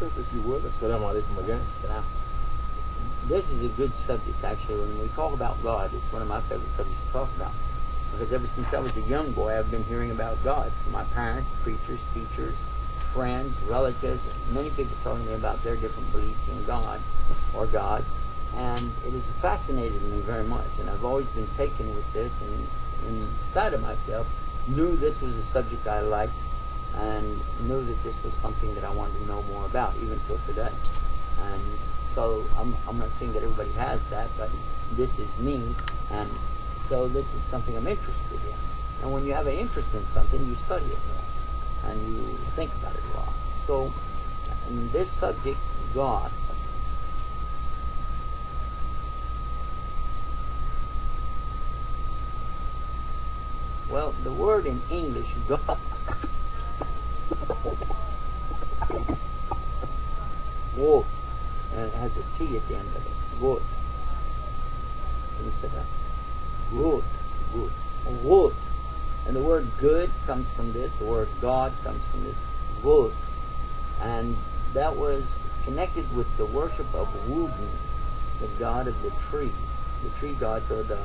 Yusuf, if you would. Assalamu alaikum again. Salam. This is a good subject, actually. When we talk about God, it's one of my favorite subjects to talk about. Because ever since I was a young boy, I've been hearing about God from my parents, preachers, teachers, friends, relatives, many people telling me about their different beliefs in God or gods. And it has fascinated me very much. And I've always been taken with this, and inside of myself knew this was a subject I liked, and knew that this was something that I wanted to know more about, even till today. And so I'm not saying that everybody has that, but this is me, and so this is something I'm interested in. And when you have an interest in something, you study it more, and you think about it a lot. So in this subject, God, well, the word in English, God, God, and it has a T at the end of it. God. Instead of good, good, good. And the word good comes from this. The word God comes from this. Good. And that was connected with the worship of Wudin, the god of the tree. The tree gods or the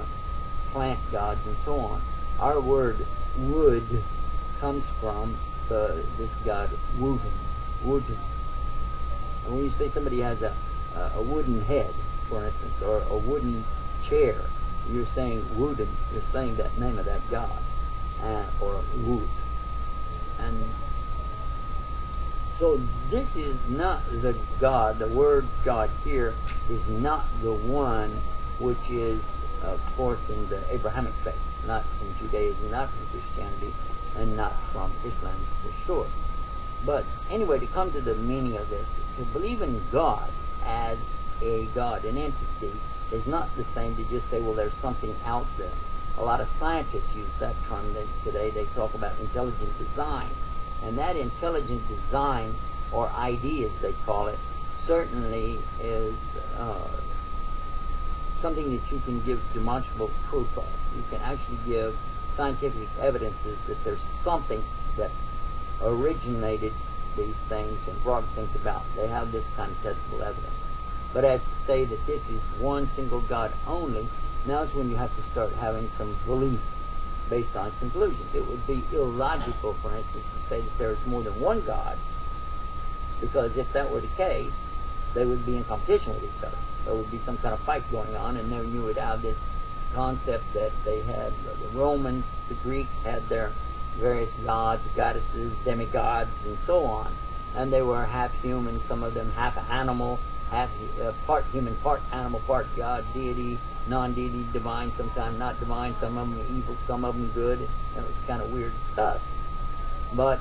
plant gods and so on. Our word wood comes from this god Wudin. Wudin. And when you say somebody has a wooden head, for instance, or a wooden chair, you're saying Wudin. You're saying that name of that god, or Wud. And so this is not the God. The word God here is not the one which is, of course, in the Abrahamic faith, not from Judaism, not from Christianity, and not from Islam for sure. But anyway, to come to the meaning of this, to believe in God as a God, an entity, is not the same to just say, well, there's something out there. A lot of scientists use that term today. They talk about intelligent design. And that intelligent design, or ID as they call it, certainly is something that you can give demonstrable proof of. You can actually give scientific evidences that there's something that originated these things and brought things about. They have this kind of testable evidence. But as to say that this is one single God only, now is when you have to start having some belief based on conclusions. It would be illogical, for instance, to say that there is more than one God, because if that were the case, they would be in competition with each other. There would be some kind of fight going on, and then you would have this concept that they had, the Romans, the Greeks had their various gods, goddesses, demigods, and so on. And they were half human, some of them half animal, half part human, part animal, part god, deity, non-deity, divine, sometimes not divine, some of them evil, some of them good. It was kind of weird stuff. But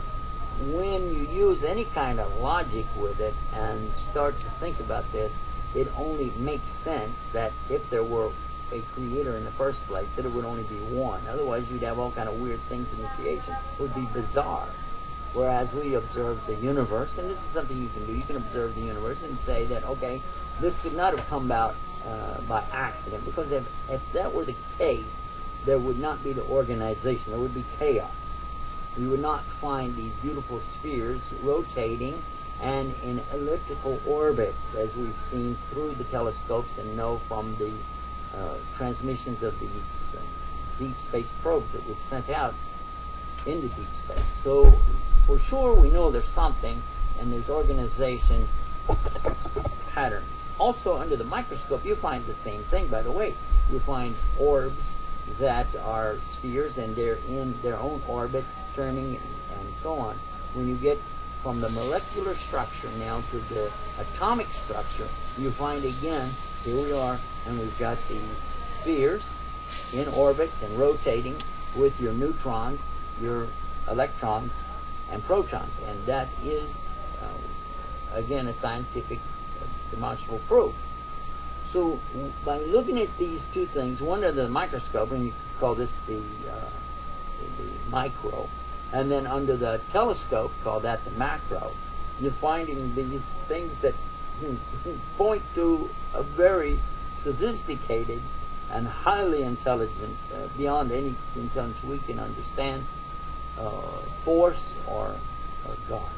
when you use any kind of logic with it and start to think about this, it only makes sense that if there were a creator in the first place, that it would only be one. Otherwise, you'd have all kind of weird things in the creation. It would be bizarre. Whereas we observe the universe, and this is something you can do. You can observe the universe and say that, okay, this could not have come about by accident, because if that were the case, there would not be the organization. There would be chaos. You would not find these beautiful spheres rotating and in elliptical orbits, as we've seen through the telescopes and know from the transmissions of these deep space probes that we've sent out into deep space. So for sure we know there's something, and there's organization, pattern. Also under the microscope you find the same thing, by the way. You find orbs that are spheres, and they're in their own orbits, turning and so on. When you get from the molecular structure now to the atomic structure, you find again, here we are, and we've got these spheres in orbits and rotating with your neutrons, your electrons, and protons. And that is, again, a scientific demonstrable proof. So by looking at these two things, one under the microscope, and you could call this the micro, and then under the telescope, call that the macro, you're finding these things that point to a very sophisticated and highly intelligent, beyond any intelligence we can understand, force or God.